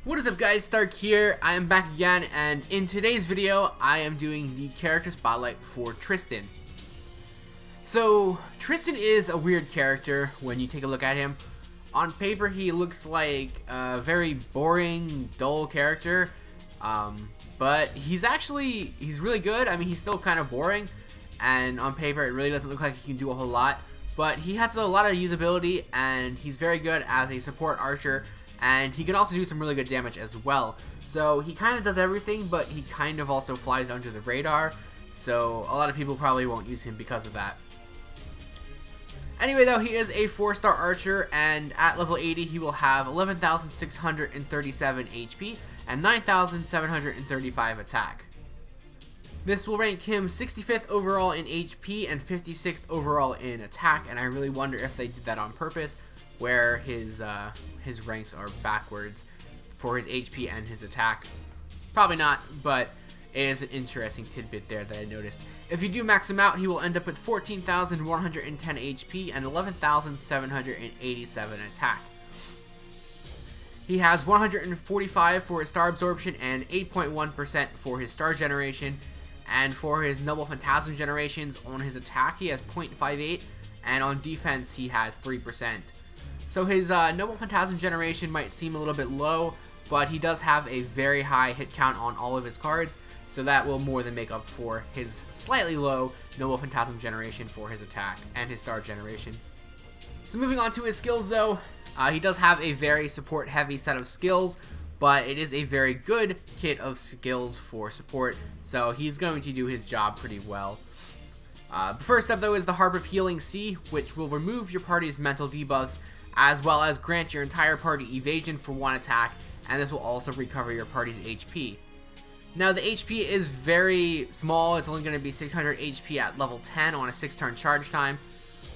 What is up guys, Stark here. I am back again, and in today's video I am doing the character spotlight for Tristan. So Tristan is a weird character when you take a look at him. On paper he looks like a very boring, dull character, but he's really good. I mean, he's still kind of boring, and on paper it really doesn't look like he can do a whole lot, but he has a lot of usability and he's very good as a support archer. And he can also do some really good damage as well. So he kind of does everything, but he kind of also flies under the radar. So a lot of people probably won't use him because of that. Anyway though, he is a 4-star archer, and at level 80 he will have 11,637 HP and 9,735 attack. This will rank him 65th overall in HP and 56th overall in attack, and I really wonder if they did that on purpose, where his ranks are backwards for his HP and his attack. Probably not, but it is an interesting tidbit there that I noticed. If you do max him out, he will end up with 14,110 HP and 11,787 attack. He has 145 for his star absorption and 8.1% for his star generation, and for his noble phantasm generations on his attack he has 0.58, and on defense he has 3%. So his noble phantasm generation might seem a little bit low, but he does have a very high hit count on all of his cards, so that will more than make up for his slightly low noble phantasm generation for his attack and his star generation. So moving on to his skills though, he does have a very support heavy set of skills, but it is a very good kit of skills for support, so he's going to do his job pretty well. First up though is the Harp of Healing C, which will remove your party's mental debuffs, as well as grant your entire party evasion for 1 attack, and this will also recover your party's HP. Now the HP is very small, it's only going to be 600 HP at level 10 on a 6-turn charge time,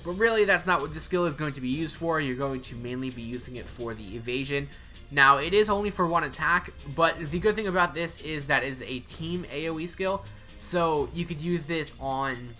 but really that's not what the skill is going to be used for. You're going to mainly be using it for the evasion. Now it is only for 1 attack, but the good thing about this is that it is a team AoE skill, so you could use this on,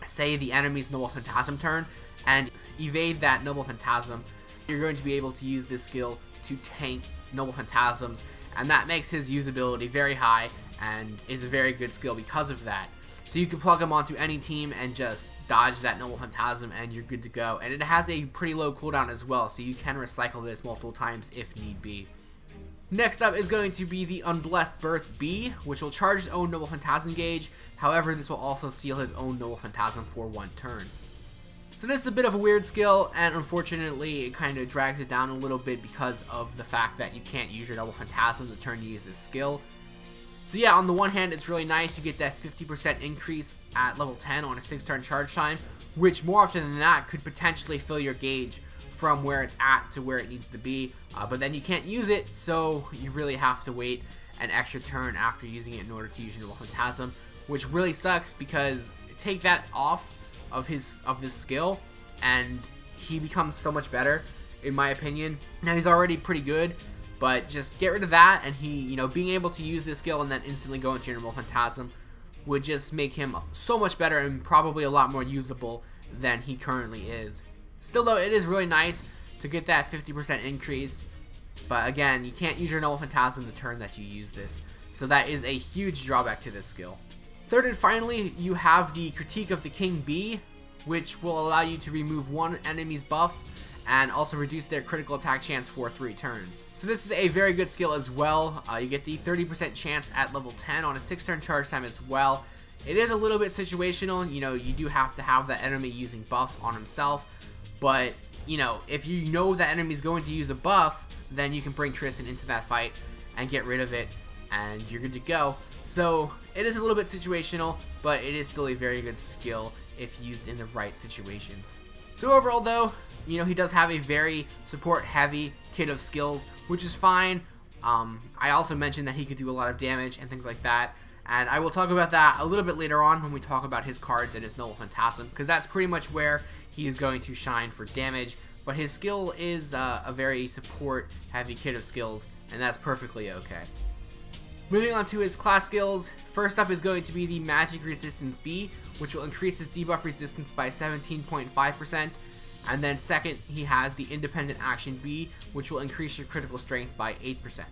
say, the enemy's noble phantasm turn, and evade that noble phantasm. You're going to be able to use this skill to tank noble phantasms, and that makes his usability very high and is a very good skill because of that. So you can plug him onto any team and just dodge that noble phantasm and you're good to go. And it has a pretty low cooldown as well, so you can recycle this multiple times if need be. Next up is going to be the Unblessed Birth B, which will charge his own noble phantasm gauge. However, this will also seal his own noble phantasm for 1 turn. So this is a bit of a weird skill, and unfortunately it kind of drags it down a little bit because of the fact that you can't use your noble phantasm the turn you use this skill. So yeah, on the one hand it's really nice, you get that 50% increase at level 10 on a 6-turn charge time, which more often than not could potentially fill your gauge from where it's at to where it needs to be, but then you can't use it, so you really have to wait an extra turn after using it in order to use your noble phantasm, which really sucks because take that off of this skill and he becomes so much better, in my opinion. Now he's already pretty good, but just get rid of that, and he, you know, being able to use this skill and then instantly go into your noble phantasm would just make him so much better and probably a lot more usable than he currently is. Still though, it is really nice to get that 50% increase, but again, you can't use your noble phantasm the turn that you use this, so that is a huge drawback to this skill. Third and finally, you have the Critique of the King B, which will allow you to remove 1 enemy's buff and also reduce their critical attack chance for 3 turns. So this is a very good skill as well. You get the 30% chance at level 10 on a 6-turn charge time as well. It is a little bit situational, you know, you do have to have that enemy using buffs on himself, but you know, if you know that enemy's going to use a buff, then you can bring Tristan into that fight and get rid of it, and you're good to go. So it is a little bit situational, but it is still a very good skill if used in the right situations. So overall though, you know, he does have a very support heavy kit of skills, which is fine. I also mentioned that he could do a lot of damage and things like that, and I will talk about that a little bit later on when we talk about his cards and his noble phantasm, because that's pretty much where he is going to shine for damage. But his skill is a very support heavy kit of skills, and that's perfectly okay. Moving on to his class skills, first up is going to be the Magic Resistance B, which will increase his debuff resistance by 17.5%, And then second, he has the independent action B, which will increase your critical strength by 8%.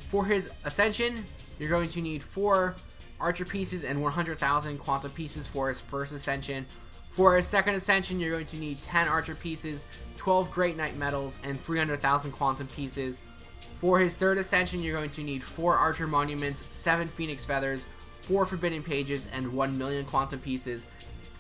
For his Ascension, you're going to need 4 Archer pieces and 100,000 Quantum pieces for his first Ascension. For his second Ascension, you're going to need 10 Archer pieces, 12 Great Knight medals, and 300,000 Quantum pieces. For his third Ascension, you're going to need 4 Archer monuments, 7 Phoenix feathers, 4 Forbidden pages, and 1 million Quantum pieces.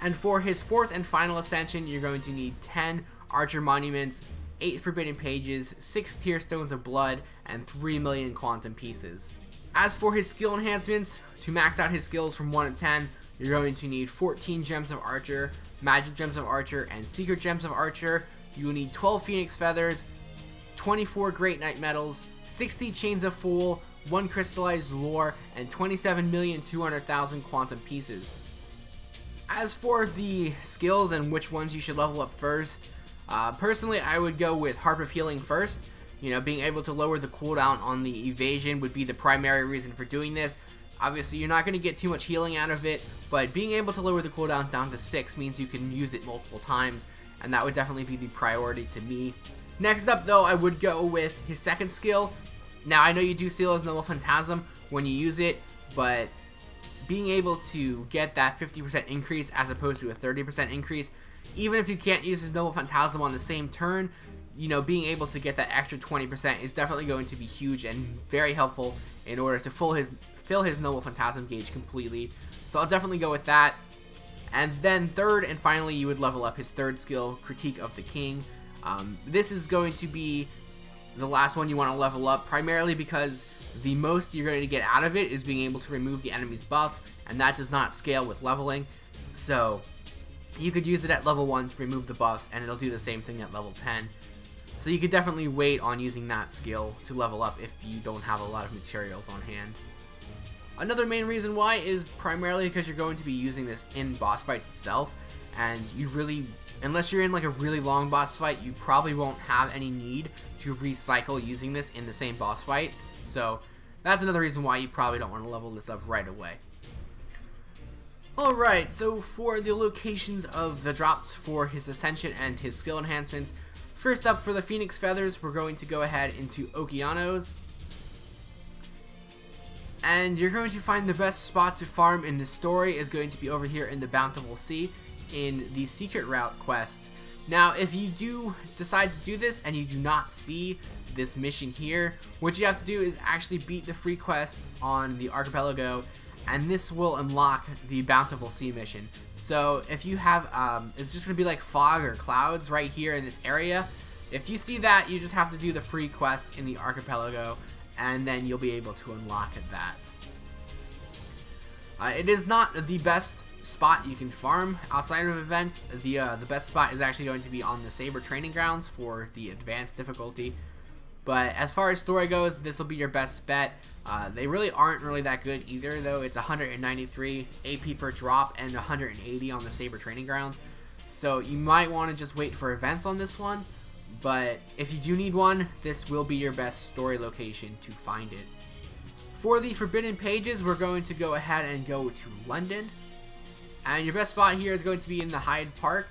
And for his fourth and final Ascension, you're going to need 10 Archer monuments, 8 Forbidden pages, 6 Tear Stones of Blood, and 3 million Quantum pieces. As for his skill enhancements, to max out his skills from 1 to 10, you're going to need 14 Gems of Archer, Magic Gems of Archer, and Secret Gems of Archer. You will need 12 Phoenix Feathers, 24 Great Knight medals, 60 Chains of Fool, 1 Crystallized Lore, and 27,200,000 Quantum pieces. As for the skills and which ones you should level up first, personally I would go with Harp of Healing first. You know, being able to lower the cooldown on the evasion would be the primary reason for doing this. Obviously, you're not going to get too much healing out of it, but being able to lower the cooldown down to 6 means you can use it multiple times, and that would definitely be the priority to me. Next up, though, I would go with his second skill. Now, I know you do seal his Noble Phantasm when you use it, but being able to get that 50% increase as opposed to a 30% increase, even if you can't use his Noble Phantasm on the same turn, you know, being able to get that extra 20% is definitely going to be huge and very helpful in order to fill his Noble Phantasm gauge completely. So I'll definitely go with that. And then third and finally, you would level up his third skill, Critique of the King. This is going to be the last one you want to level up, primarily because the most you're going to get out of it is being able to remove the enemy's buffs, and that does not scale with leveling. So you could use it at level 1 to remove the buffs, and it'll do the same thing at level 10. So you could definitely wait on using that skill to level up if you don't have a lot of materials on hand. Another main reason why is primarily because you're going to be using this in boss fights itself, and you really, unless you're in like a really long boss fight, you probably won't have any need to recycle using this in the same boss fight. So that's another reason why you probably don't want to level this up right away. Alright, so for the locations of the drops for his Ascension and his skill enhancements, first up for the Phoenix Feathers, we're going to go ahead into Okeanos. And you're going to find the best spot to farm in the story is going to be over here in the Bountiful Sea in the Secret Route quest. Now, if you do decide to do this and you do not see this mission here, what you have to do is actually beat the free quest on the archipelago, and this will unlock the Bountiful Sea mission. So if you have, it's just going to be like fog or clouds right here in this area. If you see that, you just have to do the free quest in the archipelago, and then you'll be able to unlock that. It is not the best spot you can farm outside of events. The best spot is actually going to be on the Saber Training Grounds for the advanced difficulty. But as far as story goes, this will be your best bet. They really aren't really that good either, though. It's 193 AP per drop and 180 on the Saber Training Grounds. So you might want to just wait for events on this one. But if you do need one, this will be your best story location to find it. For the Forbidden pages, we're going to go ahead and go to London. And your best spot here is going to be in the Hyde Park.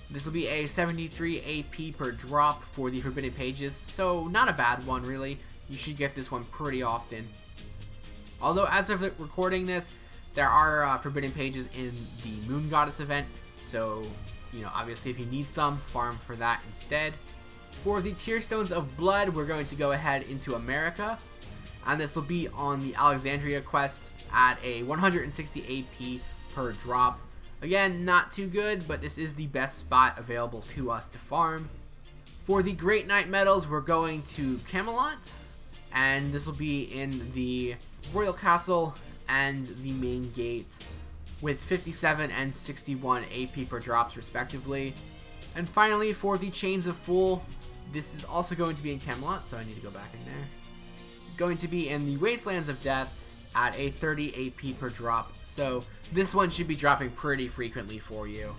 This will be a 73 AP per drop for the Forbidden pages, so not a bad one really. You should get this one pretty often. Although as of recording this, there are Forbidden pages in the Moon Goddess event, so you know, obviously if you need some, farm for that instead. For the Tear Stones of Blood, we're going to go ahead into America, and this will be on the Alexandria quest at a 160 AP per drop. Again, not too good, but this is the best spot available to us to farm. For the Great Knight medals, we're going to Camelot, and this will be in the Royal Castle and the main gate with 57 and 61 AP per drops respectively. And finally, for the Chains of Fool, this is also going to be in Camelot, so I need to go back in there. Going to be in the Wastelands of Death at a 30 AP per drop, so this one should be dropping pretty frequently for you.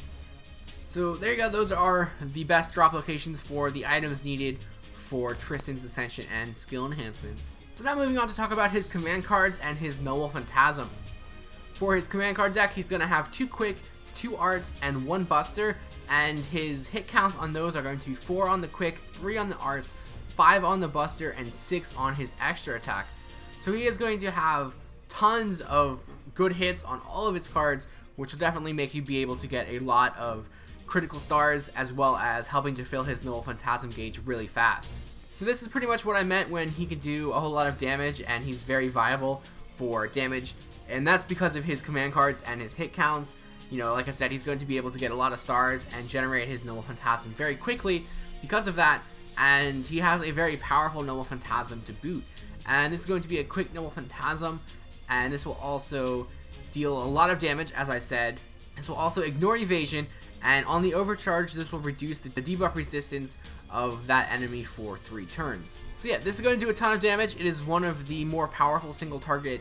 So there you go, those are the best drop locations for the items needed for Tristan's Ascension and skill enhancements. So now moving on to talk about his command cards and his Noble Phantasm. For his command card deck, he's going to have 2 Quick, 2 Arts, and 1 Buster, and his hit counts on those are going to be 4 on the quick, 3 on the arts, 5 on the buster, and 6 on his extra attack. So he is going to have tons of good hits on all of his cards, which will definitely make you be able to get a lot of critical stars, as well as helping to fill his Noble Phantasm gauge really fast. So this is pretty much what I meant when he could do a whole lot of damage, and he's very viable for damage, and that's because of his command cards and his hit counts. You know, like I said, he's going to be able to get a lot of stars and generate his Noble Phantasm very quickly because of that, and he has a very powerful Noble Phantasm to boot. And this is going to be a quick Noble Phantasm, and this will also deal a lot of damage, as I said. This will also ignore evasion, and on the overcharge, this will reduce the debuff resistance of that enemy for 3 turns. So yeah, this is going to do a ton of damage. It is one of the more powerful single target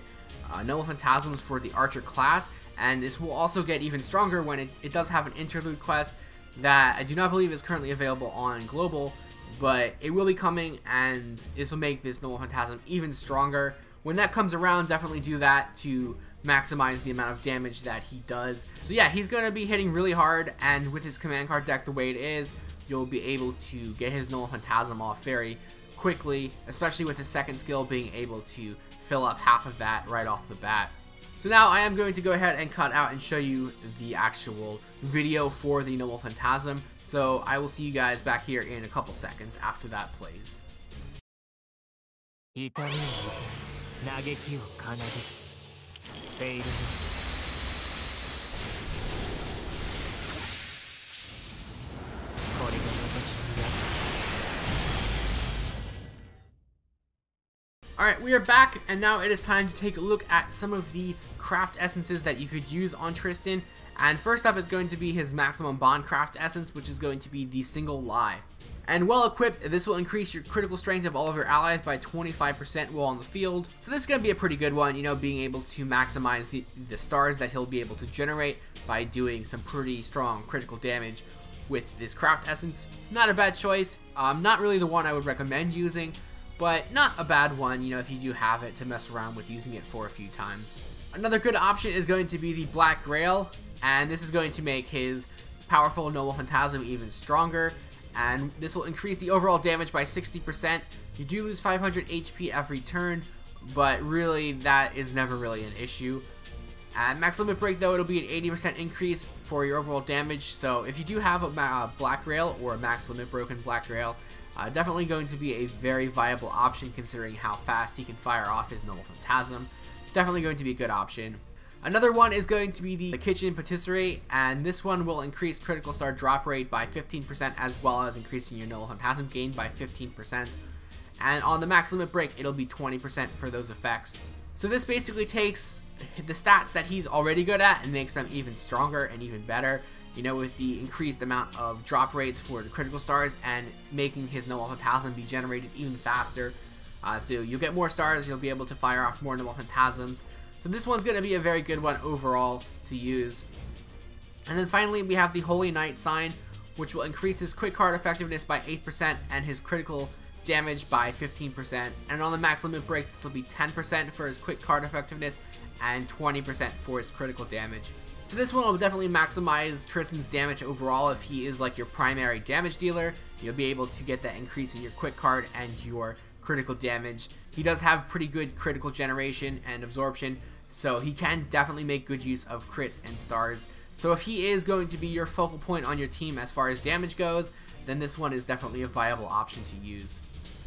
Noble Phantasms for the Archer class, and this will also get even stronger when it does have an interlude quest that I do not believe is currently available on Global, but it will be coming, and this will make this Noble Phantasm even stronger. When that comes around, definitely do that to maximize the amount of damage that he does. So yeah, he's going to be hitting really hard, and with his command card deck the way it is, you'll be able to get his Noble Phantasm off very quickly, especially with his second skill being able to fill up half of that right off the bat. So now I am going to go ahead and cut out and show you the actual video for the Noble Phantasm. So I will see you guys back here in a couple seconds after that plays. Alright, we are back, and now it is time to take a look at some of the craft essences that you could use on Tristan. And first up is going to be his maximum bond craft essence, which is going to be the single lie. And well equipped, this will increase your critical strength of all of your allies by 25% while on the field. So this is going to be a pretty good one, you know, being able to maximize the stars that he'll be able to generate by doing some pretty strong critical damage with this craft essence. Not a bad choice, not really the one I would recommend using, but not a bad one, you know, if you do have it to mess around with using it for a few times. Another good option is going to be the Black Grail, and this is going to make his powerful Noble Phantasm even stronger, and this will increase the overall damage by 60%. You do lose 500 HP every turn, but really that is never really an issue. At max limit break though, it'll be an 80% increase for your overall damage, so if you do have a Black Grail or a max limit broken Black Grail, definitely going to be a very viable option considering how fast he can fire off his Noble Phantasm. Definitely going to be a good option. Another one is going to be the Kitchen Patisserie, and this one will increase critical star drop rate by 15% as well as increasing your Noble Phantasm gain by 15%. And on the max limit break, it'll be 20% for those effects. So this basically takes the stats that he's already good at and makes them even stronger and even better. You know, with the increased amount of drop rates for the critical stars and making his Noble Phantasm be generated even faster. So you'll get more stars, you'll be able to fire off more Noble Phantasms. So this one's going to be a very good one overall to use. And then finally we have the Holy Knight sign, which will increase his quick card effectiveness by 8% and his critical damage by 15%. And on the max limit break, this will be 10% for his quick card effectiveness and 20% for his critical damage. So this one will definitely maximize Tristan's damage overall. If he is like your primary damage dealer, you'll be able to get that increase in your quick card and your critical damage. He does have pretty good critical generation and absorption, so he can definitely make good use of crits and stars. So if he is going to be your focal point on your team as far as damage goes, then this one is definitely a viable option to use.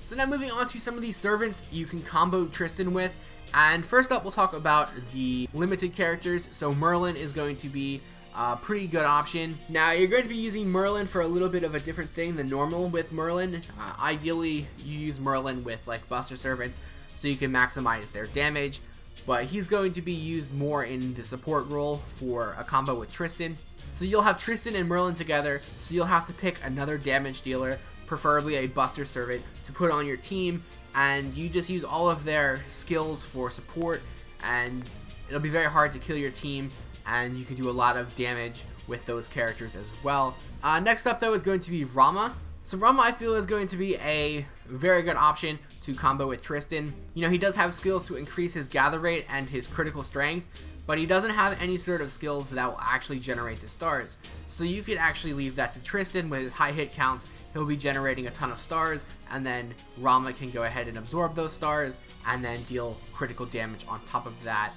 So now moving on to some of these servants you can combo Tristan with. And first up, we'll talk about the limited characters. So Merlin is going to be a pretty good option. Now, you're going to be using Merlin for a little bit of a different thing than normal with Merlin. Ideally, you use Merlin with like Buster Servants so you can maximize their damage. But he's going to be used more in the support role for a combo with Tristan. So you'll have Tristan and Merlin together, so you'll have to pick another damage dealer, preferably a Buster Servant, to put on your team. And you just use all of their skills for support, and it'll be very hard to kill your team, and you can do a lot of damage with those characters as well. Next up though is going to be Rama. So Rama, I feel, is going to be a very good option to combo with Tristan. You know, he does have skills to increase his gather rate and his critical strength, but he doesn't have any sort of skills that will actually generate the stars. So you could actually leave that to Tristan with his high hit counts. He'll be generating a ton of stars, and then Rama can go ahead and absorb those stars and then deal critical damage on top of that.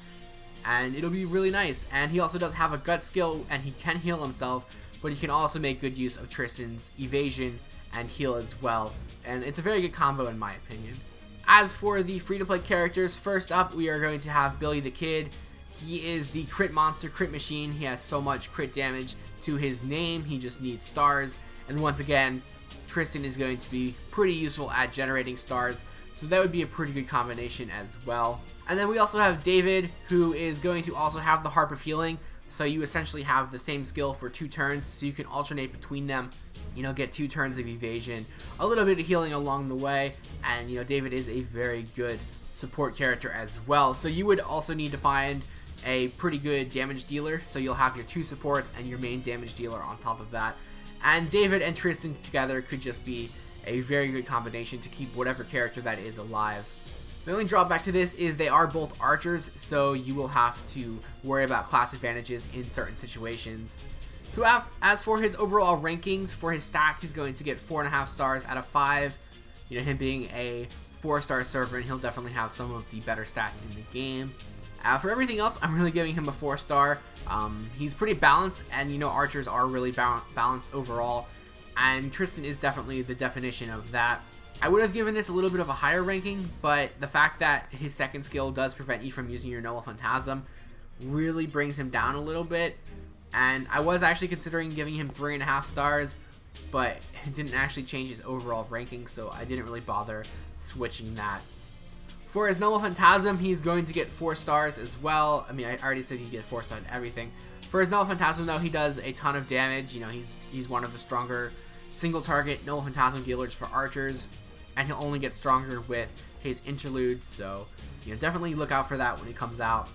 And it'll be really nice. And he also does have a gut skill, and he can heal himself, but he can also make good use of Tristan's evasion and heal as well. And it's a very good combo in my opinion. As for the free-to-play characters, first up we are going to have Billy the Kid. He is the crit monster, crit machine. He has so much crit damage to his name, he just needs stars. And once again, Tristan is going to be pretty useful at generating stars, so that would be a pretty good combination as well. And then we also have David, who is going to also have the Harp of Healing, so you essentially have the same skill for 2 turns, so you can alternate between them, you know, get 2 turns of evasion, a little bit of healing along the way, and you know, David is a very good support character as well. So you would also need to find a pretty good damage dealer, so you'll have your 2 supports and your main damage dealer on top of that. And David and Tristan together could just be a very good combination to keep whatever character that is alive. The only drawback to this is they are both archers, so you will have to worry about class advantages in certain situations. So as for his overall rankings, for his stats, he's going to get 4.5 stars out of 5. You know, him being a 4-star server, and he'll definitely have some of the better stats in the game. For everything else, I'm really giving him a 4-star. He's pretty balanced, and you know, archers are really balanced overall, and Tristan is definitely the definition of that. I would have given this a little bit of a higher ranking, but the fact that his second skill does prevent you from using your Noble Phantasm really brings him down a little bit, and I was actually considering giving him 3.5 stars, but it didn't actually change his overall ranking, so I didn't really bother switching that. For his Noble Phantasm, he's going to get 4 stars as well. I mean, I already said he'd get 4 stars in everything. For his Noble Phantasm, though, he does a ton of damage. You know, he's one of the stronger single target Noble Phantasm dealers for archers, and he'll only get stronger with his interludes, so you know, definitely look out for that when it comes out.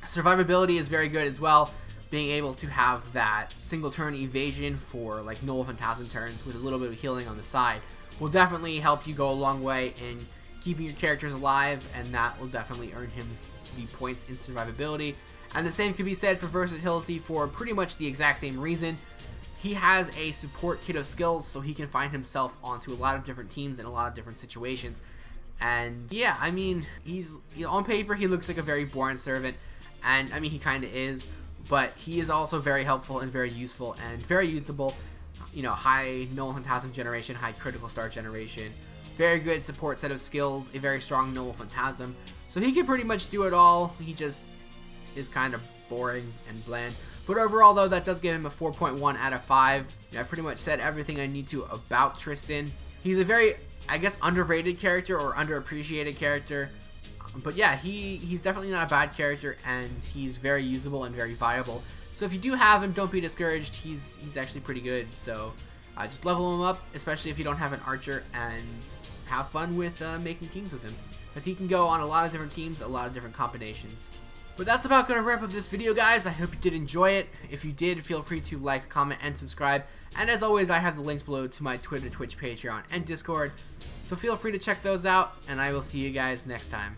Survivability is very good as well, being able to have that single turn evasion for like Noble Phantasm turns with a little bit of healing on the side will definitely help you go a long way in keeping your characters alive, and that will definitely earn him the points in survivability. And the same could be said for versatility for pretty much the exact same reason. He has a support kit of skills, so he can find himself onto a lot of different teams in a lot of different situations. And yeah, I mean, he's on paper he looks like a very boring servant, and I mean, he kind of is, but he is also very helpful and very useful and very usable. You know, high Noble Phantasm generation, high critical star generation, very good support set of skills, a very strong Noble Phantasm. So he can pretty much do it all. He just is kind of boring and bland. But overall, though, that does give him a 4.1 out of 5. You know, I pretty much said everything I need to about Tristan. He's a very, I guess, underrated character or underappreciated character. But yeah, he's definitely not a bad character, and he's very usable and very viable. So if you do have him, don't be discouraged. He's actually pretty good. So just level him up, especially if you don't have an archer, and have fun with making teams with him, because he can go on a lot of different teams, a lot of different combinations. But that's about going to wrap up this video, guys. I hope you did enjoy it. If you did, feel free to like, comment, and subscribe. And as always, I have the links below to my Twitter, Twitch, Patreon, and Discord. So feel free to check those out, and I will see you guys next time.